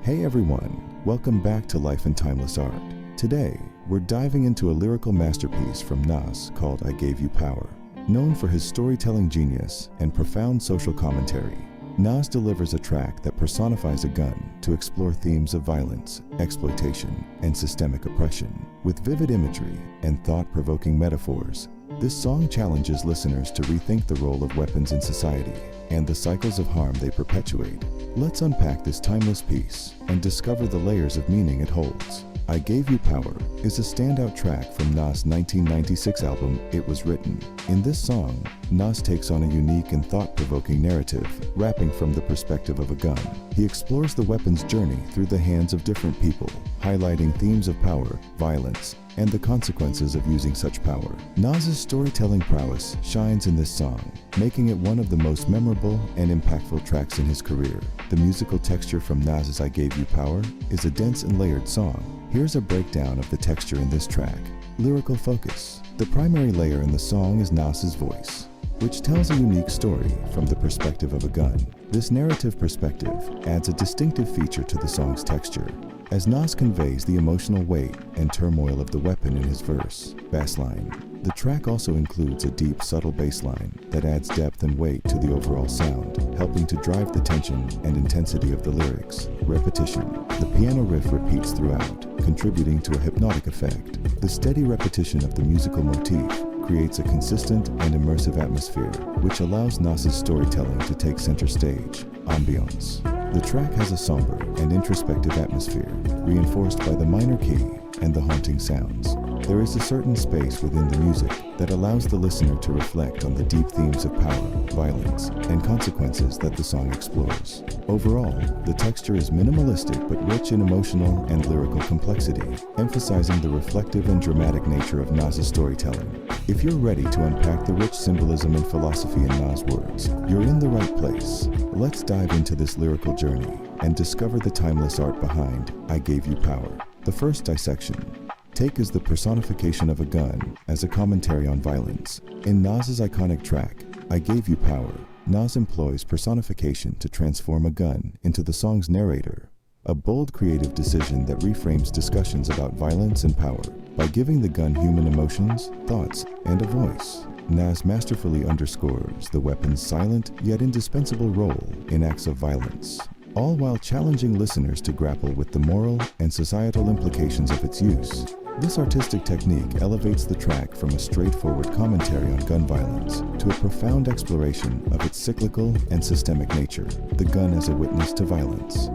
Hey everyone, welcome back to Life in Timeless Art. Today, we're diving into a lyrical masterpiece from Nas called I Gave You Power. Known for his storytelling genius and profound social commentary, Nas delivers a track that personifies a gun to explore themes of violence, exploitation, and systemic oppression. With vivid imagery and thought-provoking metaphors, this song challenges listeners to rethink the role of weapons in society and the cycles of harm they perpetuate. Let's unpack this timeless piece and discover the layers of meaning it holds. I Gave You Power is a standout track from Nas' 1996 album, It Was Written. In this song, Nas takes on a unique and thought-provoking narrative, rapping from the perspective of a gun. He explores the weapon's journey through the hands of different people, highlighting themes of power, violence, and the consequences of using such power. Nas's storytelling prowess shines in this song, making it one of the most memorable and impactful tracks in his career. The musical texture from Nas's I Gave You Power is a dense and layered song. Here's a breakdown of the texture in this track. Lyrical focus. The primary layer in the song is Nas's voice, which tells a unique story from the perspective of a gun. This narrative perspective adds a distinctive feature to the song's texture, as Nas conveys the emotional weight and turmoil of the weapon in his verse. Bassline. The track also includes a deep, subtle bass line that adds depth and weight to the overall sound, helping to drive the tension and intensity of the lyrics. Repetition. The piano riff repeats throughout, contributing to a hypnotic effect. The steady repetition of the musical motif creates a consistent and immersive atmosphere, which allows Nas's storytelling to take center stage. Ambiance. The track has a somber and introspective atmosphere, reinforced by the minor key and the haunting sounds. There is a certain space within the music that allows the listener to reflect on the deep themes of power, violence, and consequences that the song explores. Overall, the texture is minimalistic but rich in emotional and lyrical complexity, emphasizing the reflective and dramatic nature of Nas's storytelling. If you're ready to unpack the rich symbolism and philosophy in Nas' words, you're in the right place. Let's dive into this lyrical journey and discover the timeless art behind I Gave You Power. The first dissection. Take is the personification of a gun as a commentary on violence. In Nas's iconic track, I Gave You Power, Nas employs personification to transform a gun into the song's narrator, a bold creative decision that reframes discussions about violence and power. By giving the gun human emotions, thoughts, and a voice, Nas masterfully underscores the weapon's silent yet indispensable role in acts of violence, all while challenging listeners to grapple with the moral and societal implications of its use. This artistic technique elevates the track from a straightforward commentary on gun violence to a profound exploration of its cyclical and systemic nature, the gun as a witness to violence.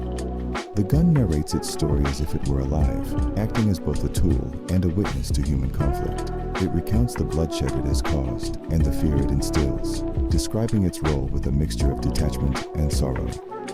The gun narrates its story as if it were alive, acting as both a tool and a witness to human conflict. It recounts the bloodshed it has caused and the fear it instills, describing its role with a mixture of detachment and sorrow.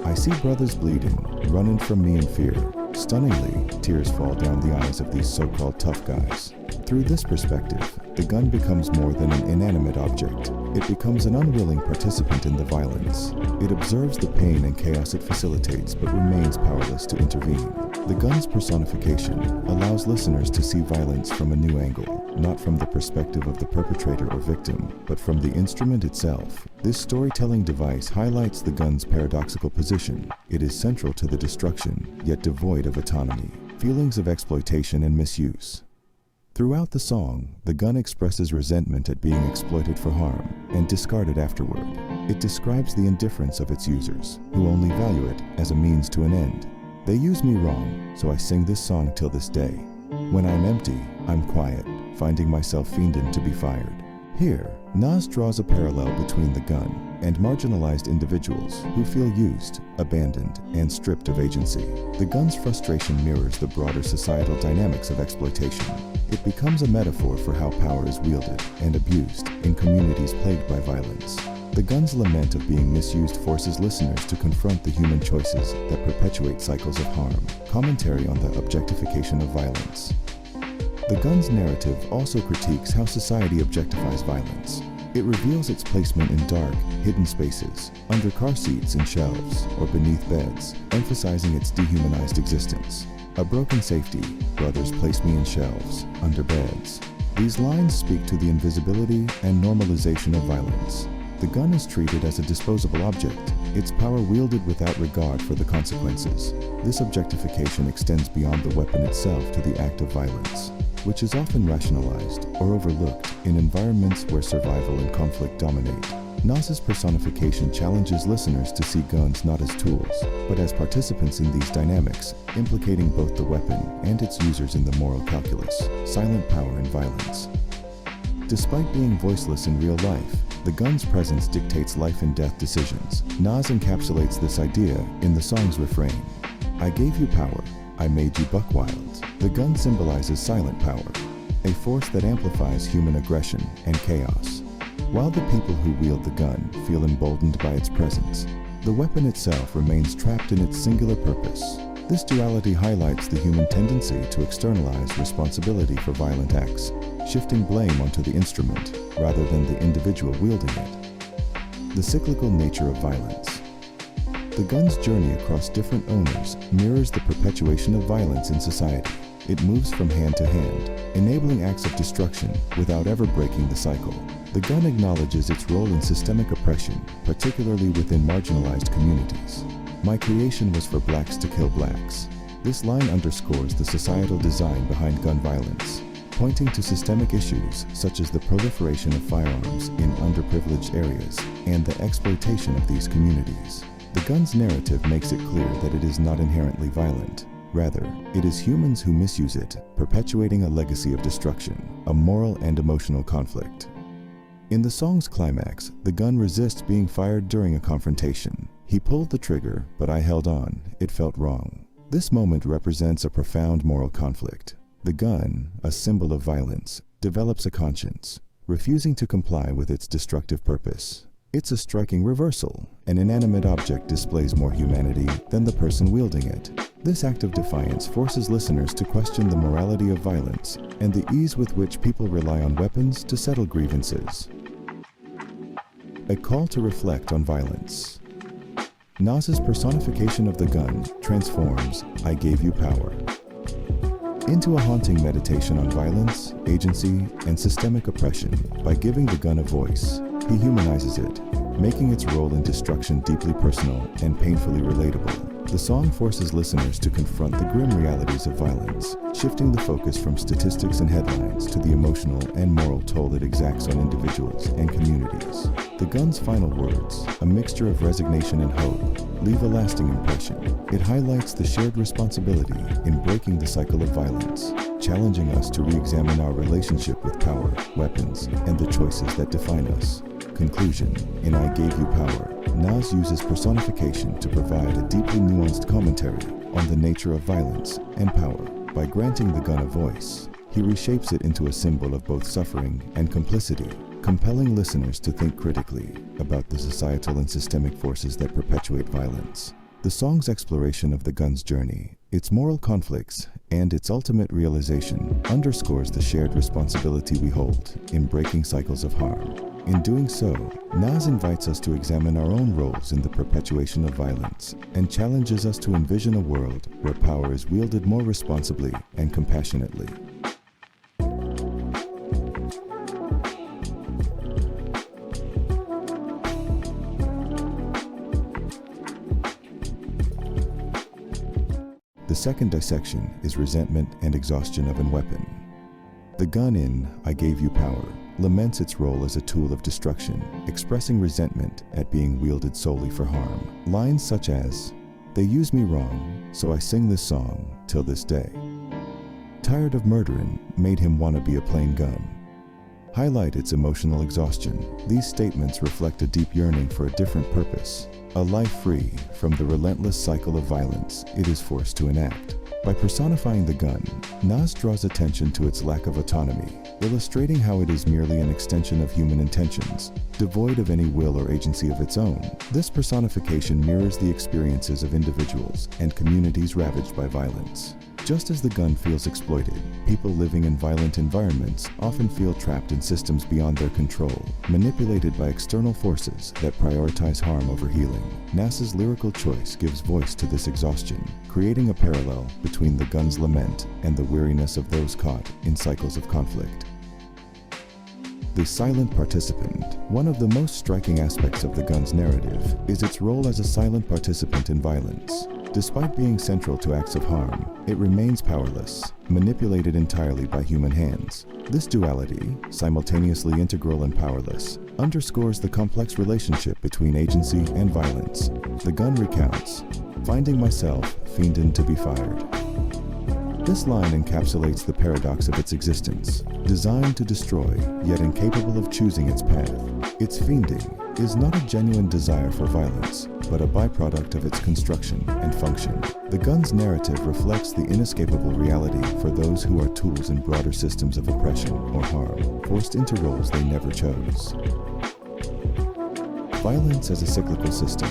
I see brothers bleeding, running from me in fear. Stunningly, tears fall down the eyes of these so-called tough guys. Through this perspective, the gun becomes more than an inanimate object. It becomes an unwilling participant in the violence. It observes the pain and chaos it facilitates but remains powerless to intervene. The gun's personification allows listeners to see violence from a new angle, not from the perspective of the perpetrator or victim, but from the instrument itself. This storytelling device highlights the gun's paradoxical position. It is central to the destruction, yet devoid of autonomy, feelings of exploitation and misuse. Throughout the song, the gun expresses resentment at being exploited for harm and discarded afterward. It describes the indifference of its users, who only value it as a means to an end. They use me wrong, so I sing this song till this day. When I'm empty, I'm quiet, finding myself fiending to be fired. Here, Nas draws a parallel between the gun and marginalized individuals who feel used, abandoned, and stripped of agency. The gun's frustration mirrors the broader societal dynamics of exploitation. It becomes a metaphor for how power is wielded and abused in communities plagued by violence. The gun's lament of being misused forces listeners to confront the human choices that perpetuate cycles of harm. Commentary on the objectification of violence. The gun's narrative also critiques how society objectifies violence. It reveals its placement in dark, hidden spaces, under car seats and shelves, or beneath beds, emphasizing its dehumanized existence. A broken safety, brothers place me in shelves, under beds. These lines speak to the invisibility and normalization of violence. The gun is treated as a disposable object, its power wielded without regard for the consequences. This objectification extends beyond the weapon itself to the act of violence, which is often rationalized or overlooked in environments where survival and conflict dominate. Nas's personification challenges listeners to see guns not as tools, but as participants in these dynamics, implicating both the weapon and its users in the moral calculus, silent power and violence. Despite being voiceless in real life, the gun's presence dictates life and death decisions. Nas encapsulates this idea in the song's refrain. I gave you power, I made you buck wild. The gun symbolizes silent power, a force that amplifies human aggression and chaos. While the people who wield the gun feel emboldened by its presence, the weapon itself remains trapped in its singular purpose. This duality highlights the human tendency to externalize responsibility for violent acts, shifting blame onto the instrument rather than the individual wielding it. The cyclical nature of violence. The gun's journey across different owners mirrors the perpetuation of violence in society. It moves from hand to hand, enabling acts of destruction without ever breaking the cycle. The gun acknowledges its role in systemic oppression, particularly within marginalized communities. My creation was for blacks to kill blacks. This line underscores the societal design behind gun violence, pointing to systemic issues such as the proliferation of firearms in underprivileged areas and the exploitation of these communities. The gun's narrative makes it clear that it is not inherently violent. Rather, it is humans who misuse it, perpetuating a legacy of destruction, a moral and emotional conflict. In the song's climax, the gun resists being fired during a confrontation. He pulled the trigger, but I held on. It felt wrong. This moment represents a profound moral conflict. The gun, a symbol of violence, develops a conscience, refusing to comply with its destructive purpose. It's a striking reversal. An inanimate object displays more humanity than the person wielding it. This act of defiance forces listeners to question the morality of violence and the ease with which people rely on weapons to settle grievances. A call to reflect on violence. Nas's personification of the gun transforms I gave you power into a haunting meditation on violence, agency, and systemic oppression. By giving the gun a voice, he humanizes it, making its role in destruction deeply personal and painfully relatable. The song forces listeners to confront the grim realities of violence, shifting the focus from statistics and headlines to the emotional and moral toll it exacts on individuals and communities. The gun's final words, a mixture of resignation and hope, leave a lasting impression. It highlights the shared responsibility in breaking the cycle of violence, challenging us to re-examine our relationship with power, weapons, and the choices that define us. Conclusion. In I Gave You Power, Nas uses personification to provide a deeply nuanced commentary on the nature of violence and power. By granting the gun a voice, he reshapes it into a symbol of both suffering and complicity, compelling listeners to think critically about the societal and systemic forces that perpetuate violence. The song's exploration of the gun's journey, its moral conflicts, and its ultimate realization underscores the shared responsibility we hold in breaking cycles of harm. In doing so, Nas invites us to examine our own roles in the perpetuation of violence and challenges us to envision a world where power is wielded more responsibly and compassionately. The second dissection is resentment and exhaustion of a weapon. The gun in I Gave You Power laments its role as a tool of destruction, expressing resentment at being wielded solely for harm. Lines such as, "They use me wrong, so I sing this song till this day. Tired of murdering made him wanna be a plain gun," highlight its emotional exhaustion. These statements reflect a deep yearning for a different purpose, a life free from the relentless cycle of violence it is forced to enact. By personifying the gun, Nas draws attention to its lack of autonomy, illustrating how it is merely an extension of human intentions, devoid of any will or agency of its own. This personification mirrors the experiences of individuals and communities ravaged by violence. Just as the gun feels exploited, people living in violent environments often feel trapped in systems beyond their control, manipulated by external forces that prioritize harm over healing. Nas's lyrical choice gives voice to this exhaustion, creating a parallel between the gun's lament and the weariness of those caught in cycles of conflict. The silent participant. One of the most striking aspects of the gun's narrative is its role as a silent participant in violence. Despite being central to acts of harm, it remains powerless, manipulated entirely by human hands. This duality, simultaneously integral and powerless, underscores the complex relationship between agency and violence. The gun recounts, "Finding myself, fiendin' to be fired." This line encapsulates the paradox of its existence, designed to destroy, yet incapable of choosing its path. Its fiending is not a genuine desire for violence, but a byproduct of its construction and function. The gun's narrative reflects the inescapable reality for those who are tools in broader systems of oppression or harm, forced into roles they never chose. Violence as a cyclical system.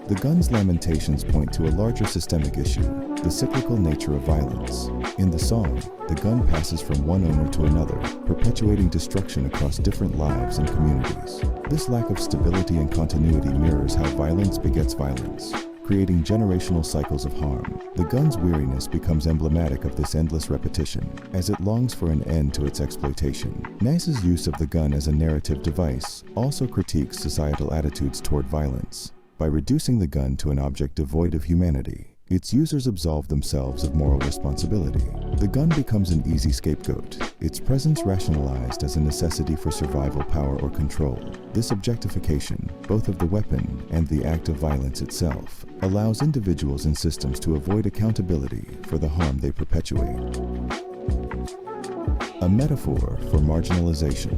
The gun's lamentations point to a larger systemic issue, the cyclical nature of violence. In the song, the gun passes from one owner to another, perpetuating destruction across different lives and communities. This lack of stability and continuity mirrors how violence begets violence, creating generational cycles of harm. The gun's weariness becomes emblematic of this endless repetition, as it longs for an end to its exploitation. Nas's use of the gun as a narrative device also critiques societal attitudes toward violence. By reducing the gun to an object devoid of humanity, its users absolve themselves of moral responsibility. The gun becomes an easy scapegoat, its presence rationalized as a necessity for survival, power, or control. This objectification, both of the weapon and the act of violence itself, allows individuals and systems to avoid accountability for the harm they perpetuate. A metaphor for marginalization.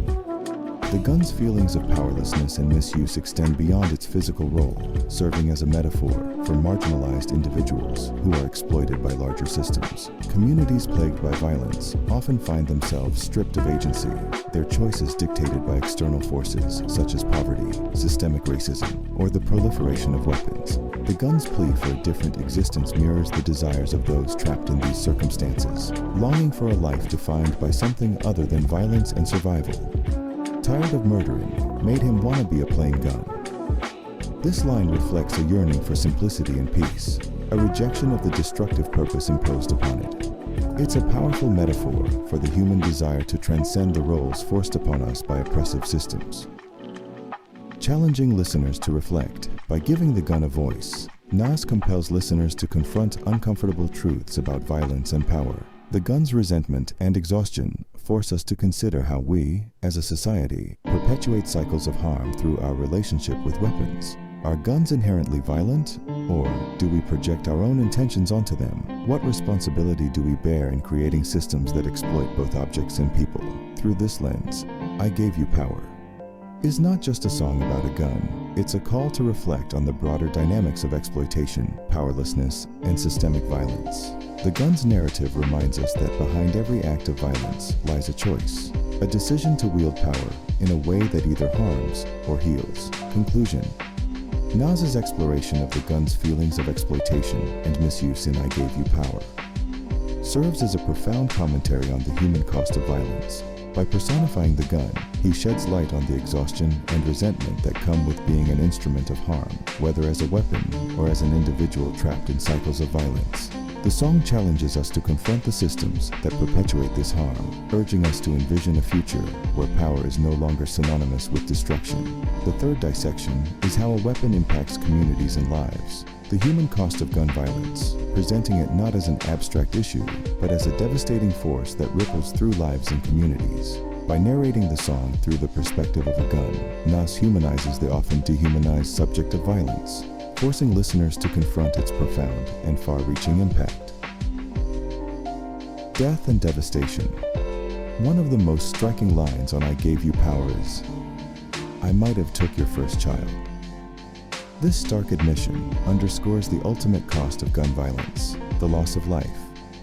The gun's feelings of powerlessness and misuse extend beyond its physical role, serving as a metaphor for marginalized individuals who are exploited by larger systems. Communities plagued by violence often find themselves stripped of agency, their choices dictated by external forces such as poverty, systemic racism, or the proliferation of weapons. The gun's plea for a different existence mirrors the desires of those trapped in these circumstances, longing for a life defined by something other than violence and survival. Tired of murdering made him want to be a plain gun. This line reflects a yearning for simplicity and peace, a rejection of the destructive purpose imposed upon it. It's a powerful metaphor for the human desire to transcend the roles forced upon us by oppressive systems. Challenging listeners to reflect. By giving the gun a voice, Nas compels listeners to confront uncomfortable truths about violence and power. The gun's resentment and exhaustion force us to consider how we, as a society, perpetuate cycles of harm through our relationship with weapons. Are guns inherently violent, or do we project our own intentions onto them? What responsibility do we bear in creating systems that exploit both objects and people? Through this lens, I Gave You Power is not just a song about a gun, it's a call to reflect on the broader dynamics of exploitation, powerlessness, and systemic violence. The gun's narrative reminds us that behind every act of violence lies a choice, a decision to wield power in a way that either harms or heals. Conclusion. Nas's exploration of the gun's feelings of exploitation and misuse in I Gave You Power serves as a profound commentary on the human cost of violence. By personifying the gun, he sheds light on the exhaustion and resentment that come with being an instrument of harm, whether as a weapon or as an individual trapped in cycles of violence. The song challenges us to confront the systems that perpetuate this harm, urging us to envision a future where power is no longer synonymous with destruction. The third dissection is how a weapon impacts communities and lives. The human cost of gun violence, presenting it not as an abstract issue, but as a devastating force that ripples through lives and communities. By narrating the song through the perspective of a gun, Nas humanizes the often dehumanized subject of violence, forcing listeners to confront its profound and far-reaching impact. Death and devastation. One of the most striking lines on I Gave You Power is, "I might have took your first child." This stark admission underscores the ultimate cost of gun violence, the loss of life.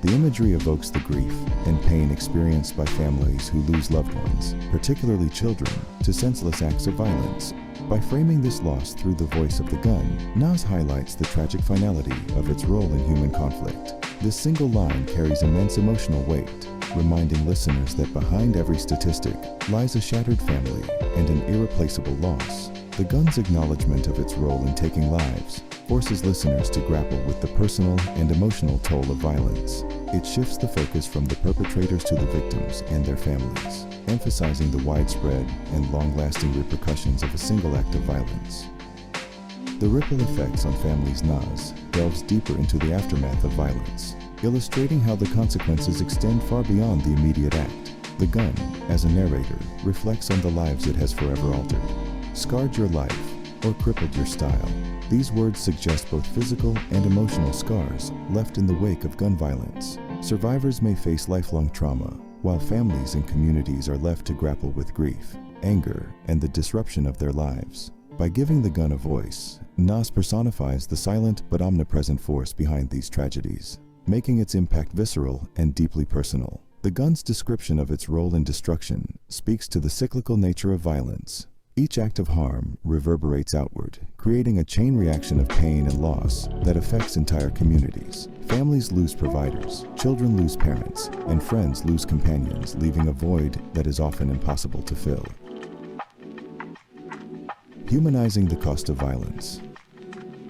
The imagery evokes the grief and pain experienced by families who lose loved ones, particularly children, to senseless acts of violence. By framing this loss through the voice of the gun, Nas highlights the tragic finality of its role in human conflict. This single line carries immense emotional weight, reminding listeners that behind every statistic lies a shattered family and an irreplaceable loss. The gun's acknowledgement of its role in taking lives forces listeners to grapple with the personal and emotional toll of violence. It shifts the focus from the perpetrators to the victims and their families, emphasizing the widespread and long-lasting repercussions of a single act of violence. The ripple effects on families. Nas delves deeper into the aftermath of violence, illustrating how the consequences extend far beyond the immediate act. The gun, as a narrator, reflects on the lives it has forever altered. Scarred your life, or crippled your style. These words suggest both physical and emotional scars left in the wake of gun violence. Survivors may face lifelong trauma, while families and communities are left to grapple with grief, anger, and the disruption of their lives. By giving the gun a voice, Nas personifies the silent but omnipresent force behind these tragedies, making its impact visceral and deeply personal. The gun's description of its role in destruction speaks to the cyclical nature of violence. Each act of harm reverberates outward, creating a chain reaction of pain and loss that affects entire communities. Families lose providers, children lose parents, and friends lose companions, leaving a void that is often impossible to fill. Humanizing the cost of violence.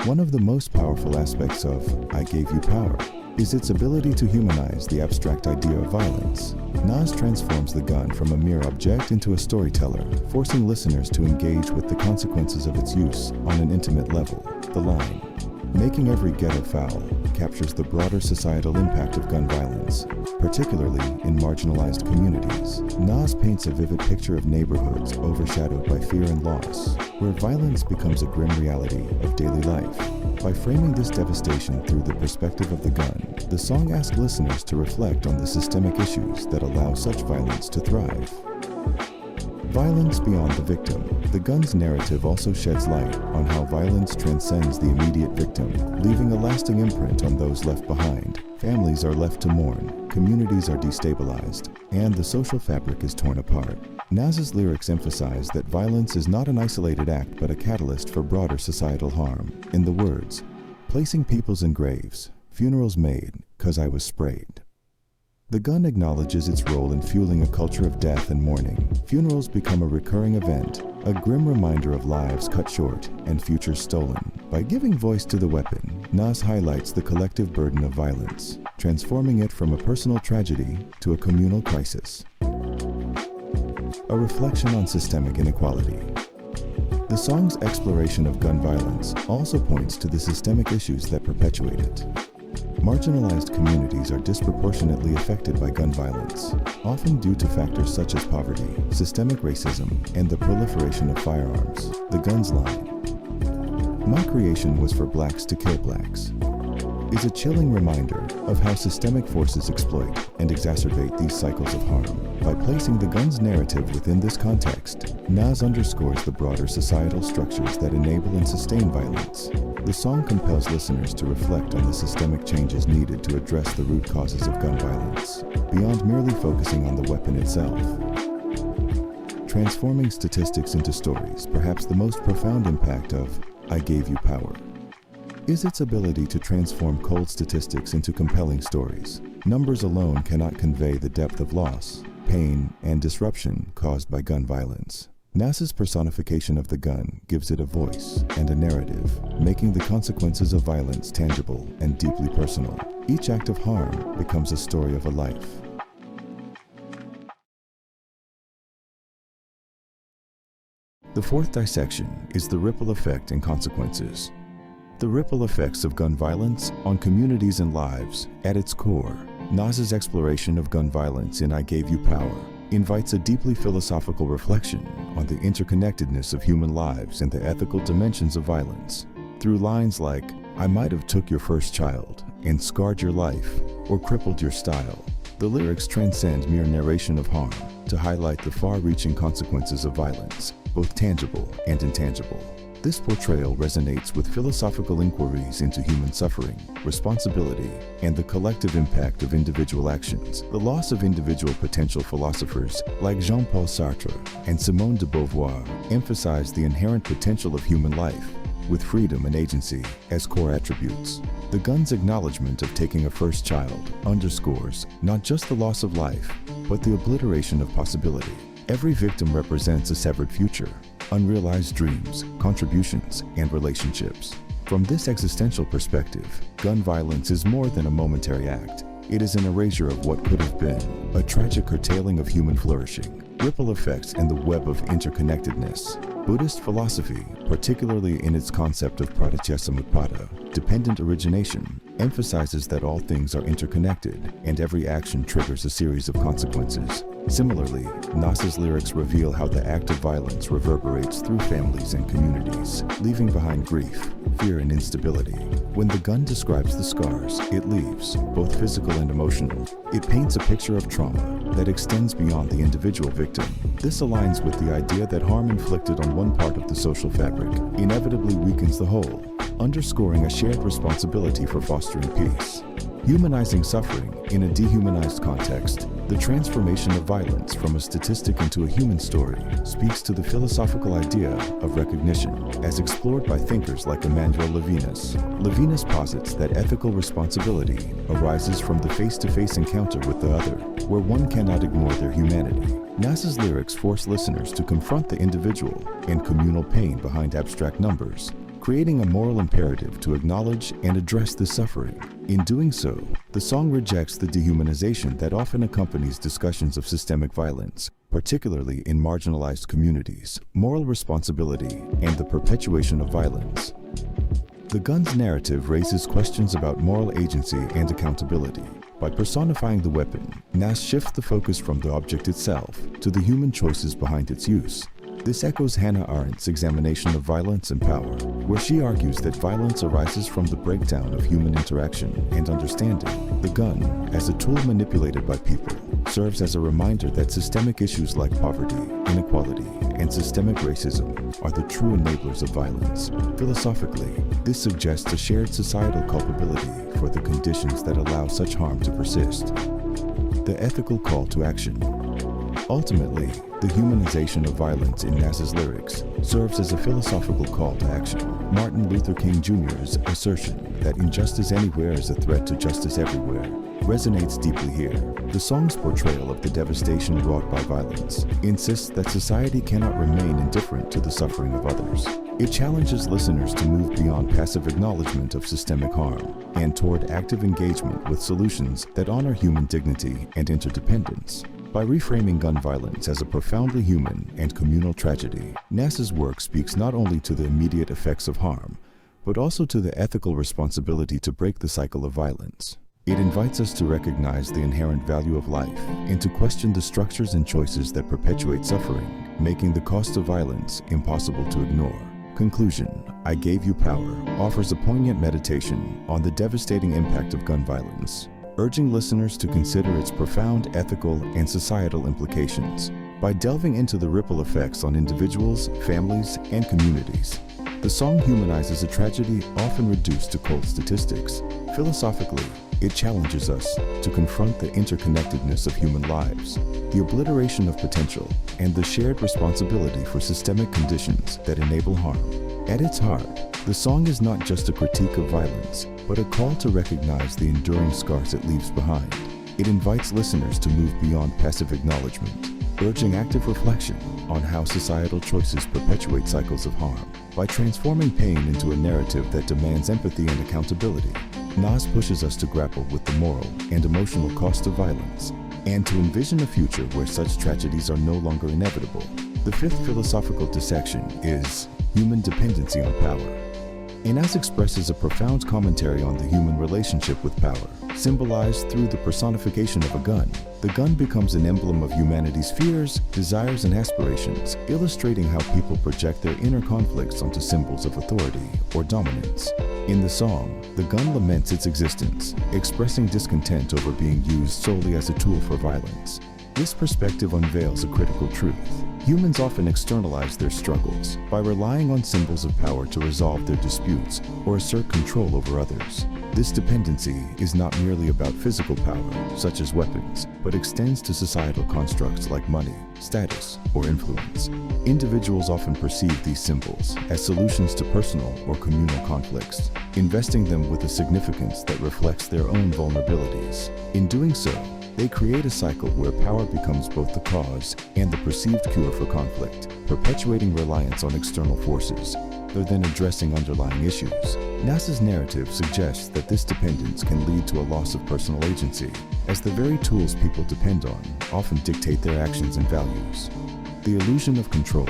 One of the most powerful aspects of I Gave You Power is its ability to humanize the abstract idea of violence. Nas transforms the gun from a mere object into a storyteller, forcing listeners to engage with the consequences of its use on an intimate level. The line, "Making every ghetto foul," captures the broader societal impact of gun violence, particularly in marginalized communities. Nas paints a vivid picture of neighborhoods overshadowed by fear and loss, where violence becomes a grim reality of daily life. By framing this devastation through the perspective of the gun, the song asks listeners to reflect on the systemic issues that allow such violence to thrive. Violence beyond the victim. The gun's narrative also sheds light on how violence transcends the immediate victim, leaving a lasting imprint on those left behind. Families are left to mourn, communities are destabilized, and the social fabric is torn apart. Nas's lyrics emphasize that violence is not an isolated act but a catalyst for broader societal harm. In the words, "Placing peoples in graves, funerals made, 'cause I was sprayed." The gun acknowledges its role in fueling a culture of death and mourning. Funerals become a recurring event, a grim reminder of lives cut short and futures stolen. By giving voice to the weapon, Nas highlights the collective burden of violence, transforming it from a personal tragedy to a communal crisis. A reflection on systemic inequality. The song's exploration of gun violence also points to the systemic issues that perpetuate it. Marginalized communities are disproportionately affected by gun violence, often due to factors such as poverty, systemic racism, and the proliferation of firearms. The gun's line, "My creation was for blacks to kill blacks," is a chilling reminder of how systemic forces exploit and exacerbate these cycles of harm. By placing the gun's narrative within this context, Nas underscores the broader societal structures that enable and sustain violence. The song compels listeners to reflect on the systemic changes needed to address the root causes of gun violence, beyond merely focusing on the weapon itself. Transforming statistics into stories. Perhaps the most profound impact of I Gave You Power is its ability to transform cold statistics into compelling stories. Numbers alone cannot convey the depth of loss, pain, and disruption caused by gun violence. Nas's personification of the gun gives it a voice and a narrative, making the consequences of violence tangible and deeply personal. Each act of harm becomes a story of a life. The fourth dissection is the ripple effect and consequences. The ripple effects of gun violence on communities and lives. At its core, Nas's exploration of gun violence in I Gave You Power invites a deeply philosophical reflection on the interconnectedness of human lives and the ethical dimensions of violence. Through lines like, "I might have took your first child and scarred your life or crippled your style," the lyrics transcend mere narration of harm to highlight the far-reaching consequences of violence, both tangible and intangible. This portrayal resonates with philosophical inquiries into human suffering, responsibility, and the collective impact of individual actions. The loss of individual potential. Philosophers like Jean-Paul Sartre and Simone de Beauvoir emphasize the inherent potential of human life, with freedom and agency as core attributes. The gun's acknowledgement of taking a first child underscores not just the loss of life, but the obliteration of possibility. Every victim represents a severed future, unrealized dreams, contributions, and relationships. From this existential perspective, gun violence is more than a momentary act. It is an erasure of what could have been, a tragic curtailing of human flourishing, ripple effects, and the web of interconnectedness. Buddhist philosophy, particularly in its concept of pratityasamutpada, dependent origination, emphasizes that all things are interconnected and every action triggers a series of consequences. Similarly, Nas's lyrics reveal how the act of violence reverberates through families and communities, leaving behind grief, fear, and instability. When the gun describes the scars it leaves, both physical and emotional, it paints a picture of trauma that extends beyond the individual victim. This aligns with the idea that harm inflicted on one part of the social fabric inevitably weakens the whole, underscoring a shared responsibility for fostering peace. Humanizing suffering in a dehumanized context, the transformation of violence from a statistic into a human story speaks to the philosophical idea of recognition, as explored by thinkers like Emmanuel Levinas. Levinas posits that ethical responsibility arises from the face-to-face encounter with the other, where one cannot ignore their humanity. Nas's lyrics force listeners to confront the individual and communal pain behind abstract numbers, creating a moral imperative to acknowledge and address this suffering. In doing so, the song rejects the dehumanization that often accompanies discussions of systemic violence, particularly in marginalized communities, moral responsibility, and the perpetuation of violence. The gun's narrative raises questions about moral agency and accountability. By personifying the weapon, Nas shifts the focus from the object itself to the human choices behind its use. This echoes Hannah Arendt's examination of violence and power, where she argues that violence arises from the breakdown of human interaction and understanding. The gun, as a tool manipulated by people, serves as a reminder that systemic issues like poverty, inequality, and systemic racism are the true enablers of violence. Philosophically, this suggests a shared societal culpability for the conditions that allow such harm to persist. The ethical call to action. Ultimately, the humanization of violence in Nas's lyrics serves as a philosophical call to action. Martin Luther King Jr.'s assertion that injustice anywhere is a threat to justice everywhere resonates deeply here. The song's portrayal of the devastation wrought by violence insists that society cannot remain indifferent to the suffering of others. It challenges listeners to move beyond passive acknowledgement of systemic harm and toward active engagement with solutions that honor human dignity and interdependence. By reframing gun violence as a profoundly human and communal tragedy, Nas's work speaks not only to the immediate effects of harm, but also to the ethical responsibility to break the cycle of violence. It invites us to recognize the inherent value of life and to question the structures and choices that perpetuate suffering, making the cost of violence impossible to ignore. Conclusion: I Gave You Power offers a poignant meditation on the devastating impact of gun violence, urging listeners to consider its profound ethical and societal implications. By delving into the ripple effects on individuals, families, and communities, the song humanizes a tragedy often reduced to cold statistics. Philosophically, it challenges us to confront the interconnectedness of human lives, the obliteration of potential, and the shared responsibility for systemic conditions that enable harm. At its heart, the song is not just a critique of violence, but a call to recognize the enduring scars it leaves behind. It invites listeners to move beyond passive acknowledgement, urging active reflection on how societal choices perpetuate cycles of harm. By transforming pain into a narrative that demands empathy and accountability, Nas pushes us to grapple with the moral and emotional cost of violence, and to envision a future where such tragedies are no longer inevitable. The fifth philosophical dissection is human dependency on power. Nas expresses a profound commentary on the human relationship with power, symbolized through the personification of a gun. The gun becomes an emblem of humanity's fears, desires, and aspirations, illustrating how people project their inner conflicts onto symbols of authority or dominance. In the song, the gun laments its existence, expressing discontent over being used solely as a tool for violence. This perspective unveils a critical truth. Humans often externalize their struggles by relying on symbols of power to resolve their disputes or assert control over others. This dependency is not merely about physical power, such as weapons, but extends to societal constructs like money, status, or influence. Individuals often perceive these symbols as solutions to personal or communal conflicts, investing them with a significance that reflects their own vulnerabilities. In doing so, they create a cycle where power becomes both the cause and the perceived cure for conflict, perpetuating reliance on external forces. rather than addressing underlying issues. Nas's narrative suggests that this dependence can lead to a loss of personal agency, as the very tools people depend on often dictate their actions and values. The illusion of control.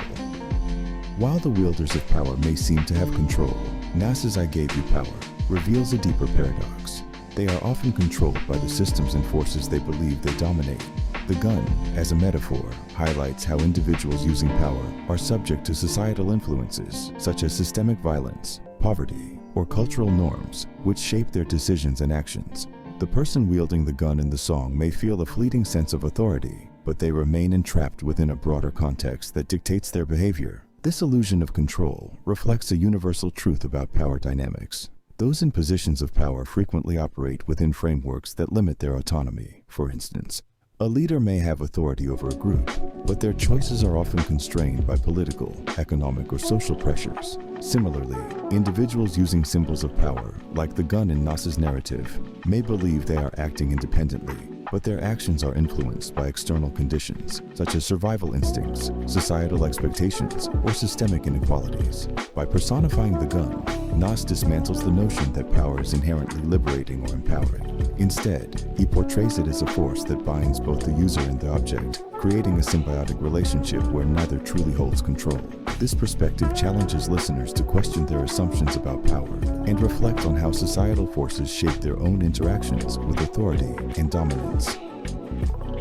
While the wielders of power may seem to have control, Nas's "I Gave You Power" reveals a deeper paradox. They are often controlled by the systems and forces they believe they dominate. The gun, as a metaphor, highlights how individuals using power are subject to societal influences such as systemic violence, poverty, or cultural norms, which shape their decisions and actions. The person wielding the gun in the song may feel a fleeting sense of authority, but they remain entrapped within a broader context that dictates their behavior. This illusion of control reflects a universal truth about power dynamics. Those in positions of power frequently operate within frameworks that limit their autonomy. For instance, a leader may have authority over a group, but their choices are often constrained by political, economic, or social pressures. Similarly, individuals using symbols of power, like the gun in Nas's narrative, may believe they are acting independently, but their actions are influenced by external conditions, such as survival instincts, societal expectations, or systemic inequalities. By personifying the gun, Nas dismantles the notion that power is inherently liberating or empowering. Instead, he portrays it as a force that binds both the user and the object, creating a symbiotic relationship where neither truly holds control. This perspective challenges listeners to question their assumptions about power and reflect on how societal forces shape their own interactions with authority and dominance.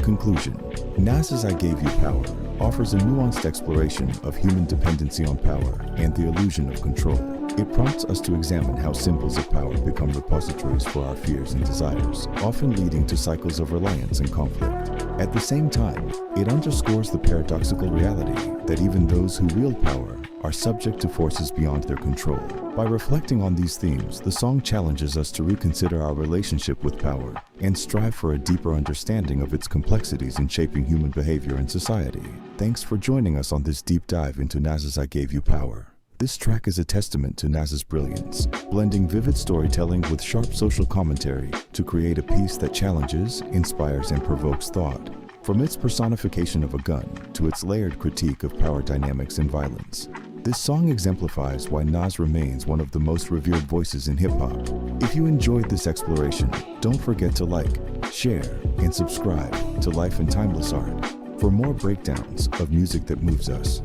Conclusion. Nas's "I Gave You Power" offers a nuanced exploration of human dependency on power and the illusion of control. It prompts us to examine how symbols of power become repositories for our fears and desires, often leading to cycles of reliance and conflict. At the same time, it underscores the paradoxical reality that even those who wield power are subject to forces beyond their control. By reflecting on these themes, the song challenges us to reconsider our relationship with power and strive for a deeper understanding of its complexities in shaping human behavior and society. Thanks for joining us on this deep dive into Nas's "I Gave You Power." This track is a testament to Nas's brilliance, blending vivid storytelling with sharp social commentary to create a piece that challenges, inspires, and provokes thought. From its personification of a gun to its layered critique of power dynamics and violence, this song exemplifies why Nas remains one of the most revered voices in hip-hop. If you enjoyed this exploration, don't forget to like, share, and subscribe to Life and Timeless Art for more breakdowns of music that moves us.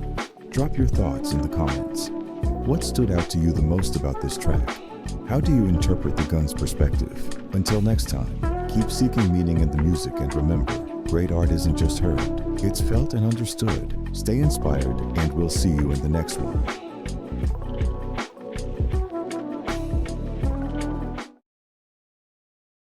Drop your thoughts in the comments. What stood out to you the most about this track? How do you interpret the gun's perspective? Until next time, keep seeking meaning in the music and remember, great art isn't just heard, it's felt and understood. Stay inspired and we'll see you in the next one.